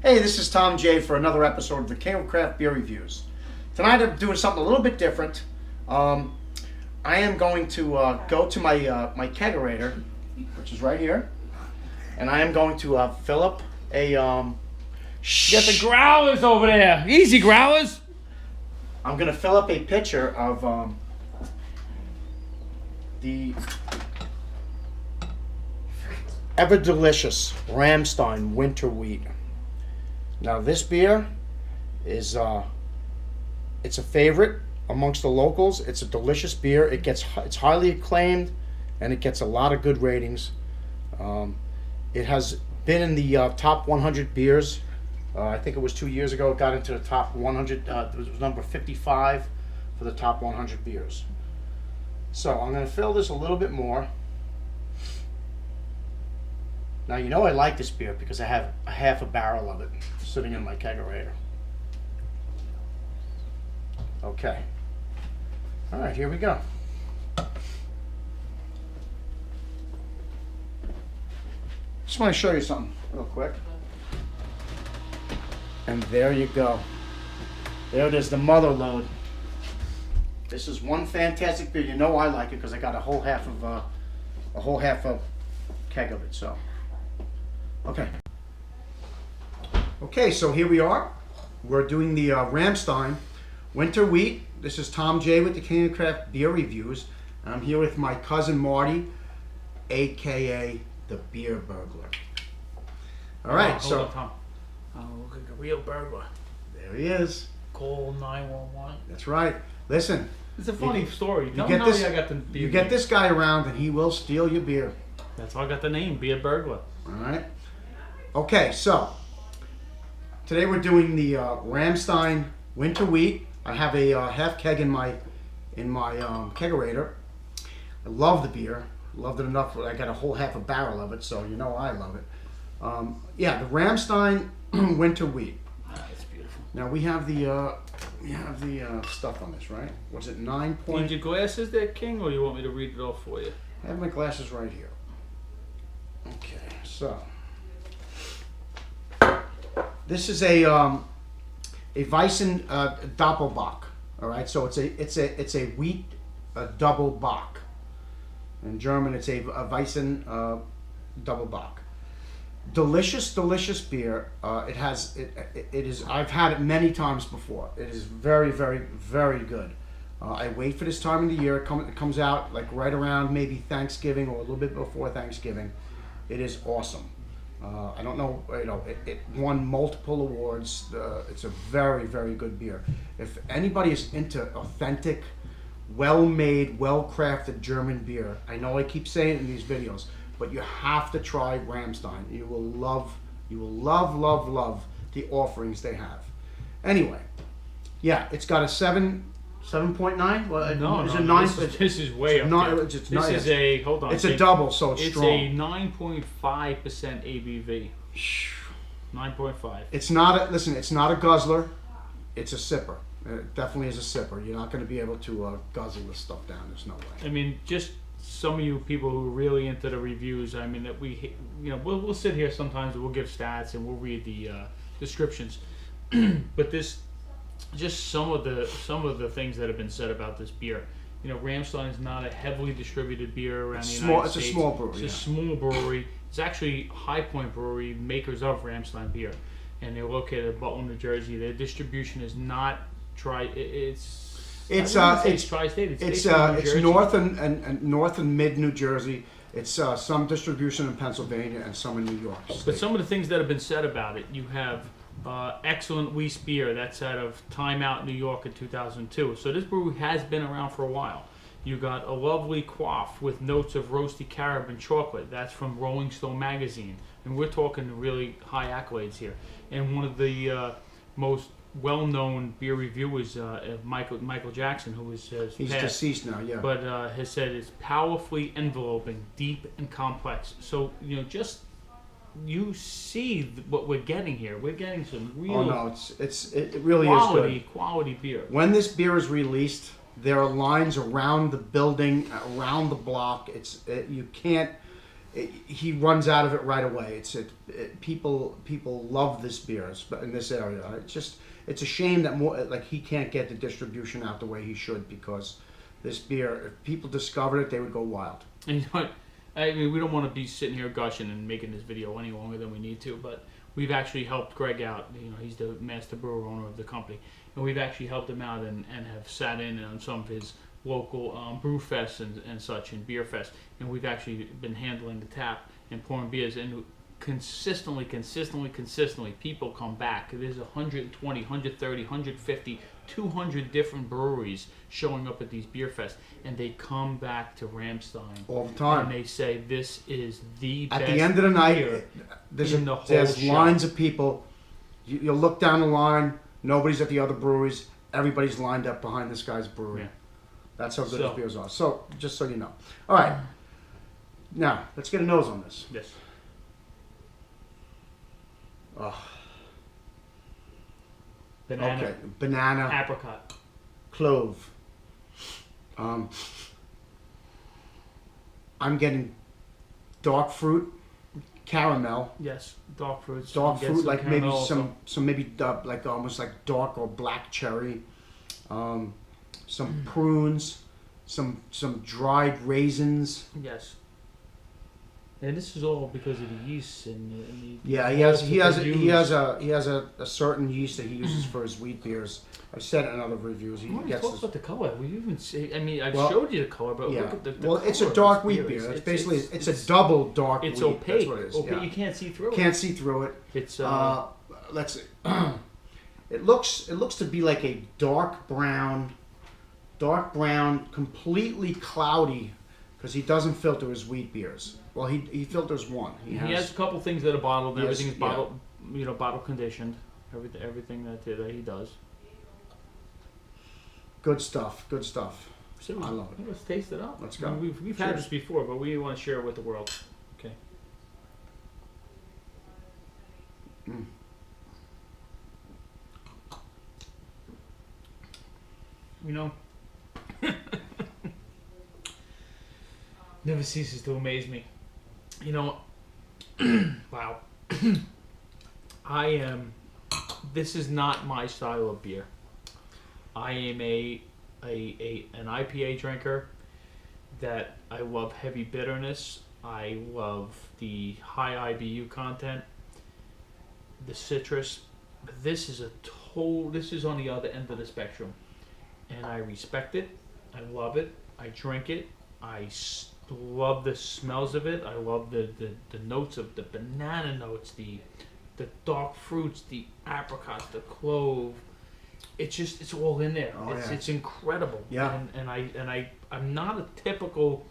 Hey, this is Tom J for another episode of the King of Craft Beer Reviews. Tonight I'm doing something a little bit different. I am going to go to my kegerator, which is right here, and I am going to fill up a... Get the growlers over there. Easy, growlers. I'm going to fill up a pitcher of the ever delicious Ramstein Winter Wheat. Now this beer is it's a favorite amongst the locals. It's a delicious beer. It's highly acclaimed, and it gets a lot of good ratings. It has been in the top 100 beers. I think it was 2 years ago. It got into the top 100. It was number 55 for the top 100 beers. So I'm going to fill this a little bit more. Now you know I like this beer because I have a half a barrel of it sitting in my kegerator. Okay. All right, here we go. Just want to show you something real quick. And there you go. There it is, the mother load. This is one fantastic beer. You know I like it because I got a whole half of keg of it. So, okay. Okay, so here we are. We're doing the Ramstein Winter Wheat. This is Tom J with the King of Craft Beer Reviews. And I'm here with my cousin Marty, aka the Beer Burglar. All right, Hold on, Tom. Look like a real burglar. There he is. Call 911. That's right. Listen. It's a funny story. You get this guy around and he will steal your beer. That's how I got the name, Beer Burglar. All right. Okay, so today we're doing the Ramstein Winter Wheat. I have a half keg in my kegerator. I love the beer. Loved it enough that I got a whole half a barrel of it, so you know I love it. Yeah, the Ramstein Winter Wheat. That's beautiful. Now we have the stuff on this, right? Was it 9 point? Need your glasses there, King, or you want me to read it off for you? I have my glasses right here. Okay, so this is a Weissen Doppelbock. All right, so it's a wheat double bock. In German, it's a Weissen Doppelbock. Delicious beer. It is. I've had it many times before. It is very good. I wait for this time of the year. It comes out like right around maybe Thanksgiving or a little bit before Thanksgiving. It is awesome. I don't know. It won multiple awards. It's a very good beer. If anybody is into authentic, well-made, well-crafted German beer, I know I keep saying it in these videos, but you have to try Ramstein. You will love the offerings they have. Anyway, yeah, it's got a 7.9. Well, no, is no, it 9? This is way up there. This is a, hold on. It's a double, so it's strong. It's a 9.5% ABV. 9.5. It's not listen, it's not a guzzler. It's a sipper. It definitely is a sipper. You're not going to be able to guzzle this stuff down. There's no way. I mean, just some of you people who are really into the reviews, I mean, that we'll sit here sometimes and we'll give stats and we'll read the descriptions, but this, just some of the things that have been said about this beer. You know, Ramstein is not a heavily distributed beer around the United States. It's a small brewery. It's a small brewery. It's actually High Point Brewery, makers of Ramstein beer, and they're located in Butler, New Jersey. Their distribution is not It's tri-state. It's north and north and mid New Jersey. It's some distribution in Pennsylvania and some in New York State. But some of the things that have been said about it, you have excellent Weiss beer that's out of Time Out, New York in 2002. So this brewery has been around for a while. You got a lovely quaff with notes of roasty carob and chocolate. That's from Rolling Stone magazine, and we're talking really high accolades here. And one of the most well-known beer reviewers, Michael Jackson, who is he's deceased now, yeah. But has said it's powerfully enveloping, deep and complex. So you see what we're getting here. We're getting some real. It really is good. Quality beer. When this beer is released, there are lines around the building, around the block. You can't. he runs out of it right away. People love this beer in this area. It's a shame that he can't get the distribution out the way he should, because this beer, if people discovered it, they would go wild. And you know what? I mean, we don't want to be sitting here gushing and making this video any longer than we need to, but we've actually helped Greg out. You know, he's the master brewer owner of the company, and we've actually helped him out and have sat in on some of his local brew fests and such, and beer fests, and we've actually been handling the tap and pouring beers, and consistently people come back. There's 120, 130, 150, 200 different breweries showing up at these beer fests, and they come back to Ramstein all the time, and they say this is the at best the end of the night. beer There's shop. lines of people. You look down the line, nobody's at the other breweries, everybody's lined up behind this guy's brewery. Yeah. That's how good his beers are. So, just so you know. All right. Now, let's get a nose on this. Yes. Oh, Banana. okay. Banana, Apricot. clove. I'm getting dark fruit, caramel. Yes. Dark fruits. Dark Get fruit, some like maybe caramel also. some maybe like almost like dark or black cherry. Some prunes, some dried raisins. Yes. And this is all because of the yeast and the Yeah, he has a certain yeast that he uses for his wheat beers. I've said it in other reviews. He Talk gets about the color. We even say, I mean, I've Well, showed you the color, but yeah. look at the Well, it's a color of dark this wheat beer. beer. It's- It's basically it's a double dark It's wheat. opaque. That's what it is. Opaque. Yeah. You can't see through it. Can't see through it. It's Let's see. It looks to be like a dark brown, completely cloudy, because he doesn't filter his wheat beers. Well, he filters one. he has a couple things that are bottled, and Yes, everything's yeah. bottled, bottle conditioned. Everything that he does. Good stuff. Good stuff. So I love it. Let's taste it up. Let's I go. mean, we've had Cheers. this before, but we want to share it with the world. Okay. Mm. You know, never ceases to amaze me. You know, wow. This is not my style of beer. I am an IPA drinker that I love heavy bitterness. I love the high IBU content, the citrus. But this is on the other end of the spectrum. And I respect it. I love it. I drink it. Love the smells of it. I love the notes of the banana notes, the dark fruits, the apricots, the clove. It's all in there. Oh, yeah. It's incredible. Yeah. And I'm not a typical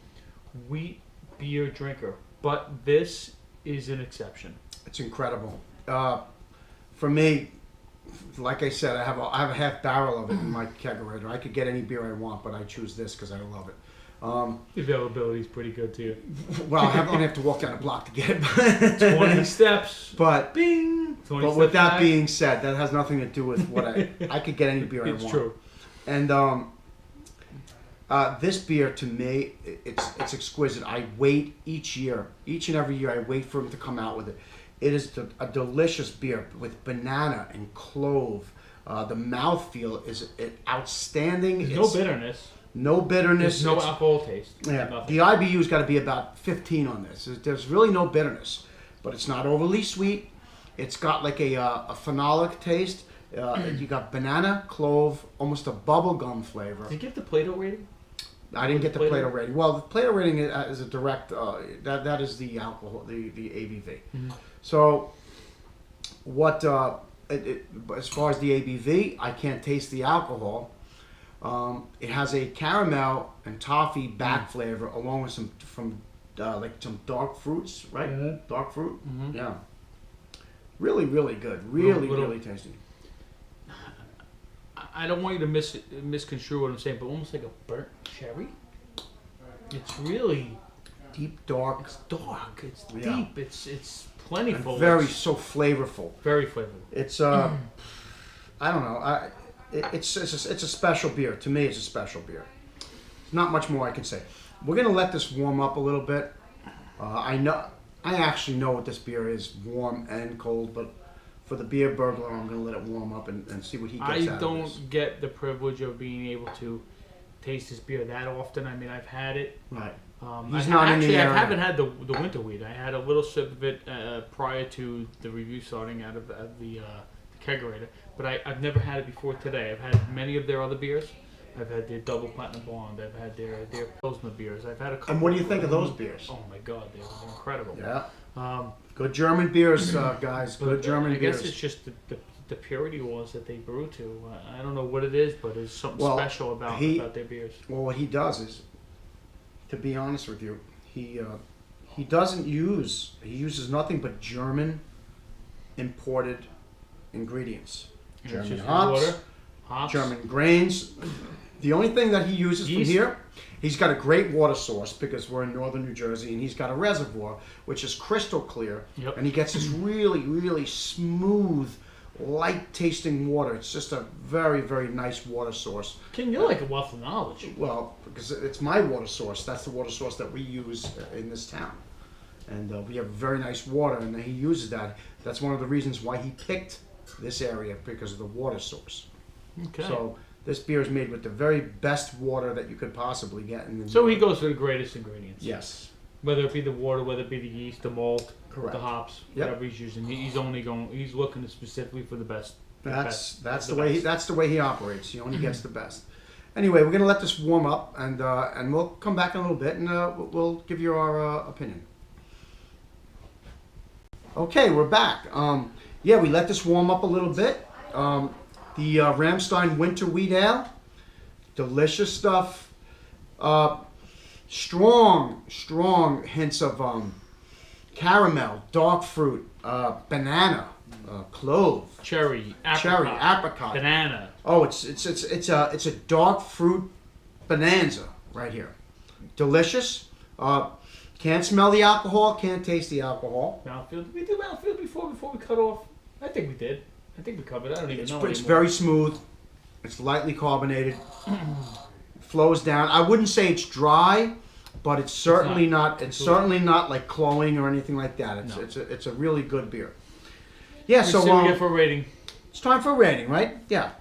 wheat beer drinker, but this is an exception. It's incredible. For me, like I said, I have a half barrel of it in my kegerator. I could get any beer I want, but I choose this because I love it. The availability is pretty good too. Well, I only have to walk down the block to get it. 20 steps. But Bing. 20 with that back. being said, that has nothing to do with what I could get any beer I want. It's true. And this beer, to me, it's exquisite. I wait each and every year. I wait for him to come out with it. It is a delicious beer with banana and clove. The mouthfeel is outstanding. There's no bitterness. No bitterness. There's no alcohol taste. Yeah, Nothing. the IBU's got to be about 15 on this. There's really no bitterness, but it's not overly sweet. It's got like a phenolic taste. You got banana, clove, almost a bubble gum flavor. Did you give the Plato rating? I didn't get the Plato? Plato rating. Well, the Plato rating is a direct. That is the alcohol, the ABV. Mm-hmm. So, what? As far as the ABV, I can't taste the alcohol. It has a caramel and toffee back flavor, along with some some dark fruits, right? Mhm. Dark fruit. Mhm. Yeah. Really, really good. Really, Little- really tasty. I don't want you to misconstrue what I'm saying, but almost like a burnt cherry. It's really Deep, dark, it's dark. It's Yeah. deep. It's and plentiful. very It's so flavorful. very flavorful. It's I don't know. It's a special beer. To me, it's a special beer. Not much more I can say. We're gonna let this warm up a little bit, I actually know what this beer is, warm and cold, but for the beer burglar, I'm going to let it warm up and see what he gets I out of this. don't get the privilege of being able to taste this beer that often. I mean, I've had it. Right. He's not actually, I haven't had the winter wheat. I had a little sip of it prior to the review starting out of the kegerator, but I've never had it before today. I've had many of their other beers. I've had their double platinum blonde. I've had their Pilsner beers. I've had a couple. And what do you think of those beers? Oh my God, they're incredible. Yeah. Good German beers, guys. Good German beers. I guess it's just the purity laws that they brew to. I don't know what it is, but there's something special about their beers. Well, what he does is, to be honest with you, he uses nothing but German imported ingredients. German hops, German grains. The only thing that he uses from here, he's got a great water source because we're in northern New Jersey, and he's got a reservoir which is crystal clear, and he gets this really, really smooth, light-tasting water. It's just a very, very nice water source. Ken, you're like a wealth of knowledge. Well, because it's my water source. That's the water source that we use in this town. And we have very nice water, and he uses that. That's one of the reasons why he picked this area, because of the water source. Okay. So this beer is made with the very best water that you could possibly get. So he goes for the greatest ingredients. Yes. Whether it be the water, whether it be the yeast, the malt, Correct. the hops, whatever he's using, he's looking specifically for the best. That's the way he operates. He only gets the best. Anyway, we're gonna let this warm up, and we'll come back in a little bit, and we'll give you our opinion. Okay, we're back. We let this warm up a little bit. The Ramstein Winter Wheat Ale, delicious stuff. Strong hints of caramel, dark fruit, banana, clove, cherry, apricot, banana. Oh, it's a dark fruit bonanza right here. Delicious. Can't smell the alcohol. Can't taste the alcohol. Mouthfeel. Did we do mouthfeel before we cut off? I think we did. I think we covered it. I don't even know. It's very smooth. It's lightly carbonated. Flows down. I wouldn't say it's dry, but it's certainly not. It's certainly not like cloying or anything like that. It's a really good beer. Yeah. So we get for a rating. It's time for a rating, right? Yeah.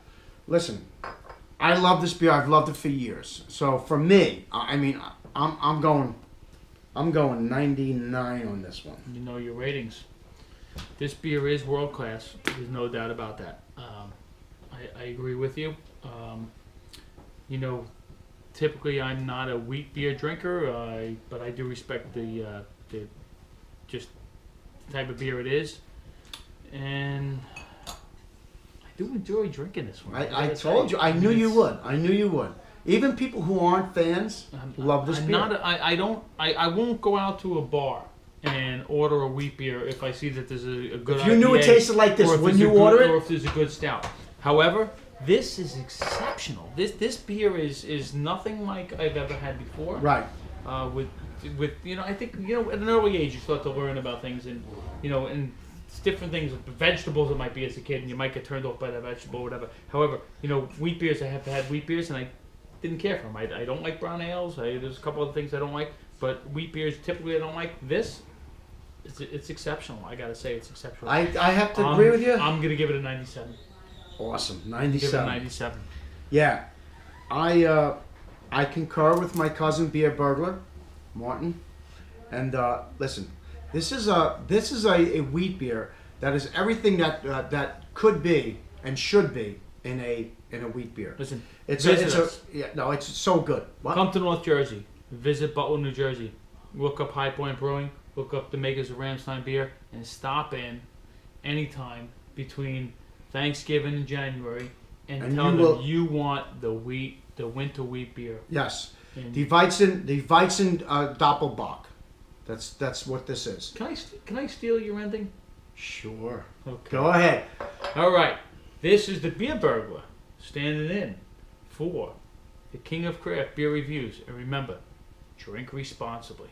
Listen, I love this beer. I've loved it for years. So for me, I mean, I'm going 99 on this one. You know your ratings. This beer is world class. There's no doubt about that. I agree with you. Typically I'm not a wheat beer drinker, but I do respect the just the type of beer it is, and I do enjoy drinking this one. I told you. I knew you would. Even people who aren't fans love this beer. I won't go out to a bar and order a wheat beer if I see that there's a good If you knew it tasted like this, wouldn't you order it? Or if there's a good stout. However, this is exceptional. This beer is nothing like I've ever had before. Right. With I think at an early age you start to learn about things, and it's different things. Vegetables it might be as a kid, and you might get turned off by that vegetable or whatever. However, wheat beers, I have had wheat beers, and I didn't care for them. I don't like brown ales. There's a couple other things I don't like, but wheat beers typically I don't like. This, it's exceptional. I gotta say it's exceptional. I have to agree with you. I'm gonna give it a 97. Awesome, 97. Give it a 97. Yeah, I concur with my cousin beer burglar, Martin. And listen, this is a wheat beer that is everything that could be and should be in a wheat beer. Listen, it's so good. What? Come to North Jersey, visit Butler, New Jersey, look up High Point Brewing, look up the makers of Ramstein beer, and stop in anytime between Thanksgiving and January and tell them you want the winter wheat beer. Yes, the Weizen Doppelbock. That's what this is. Can I steal your ending? Sure. Okay. Go ahead. All right. This is the beer burglar standing in for the king of craft beer reviews. And remember, drink responsibly.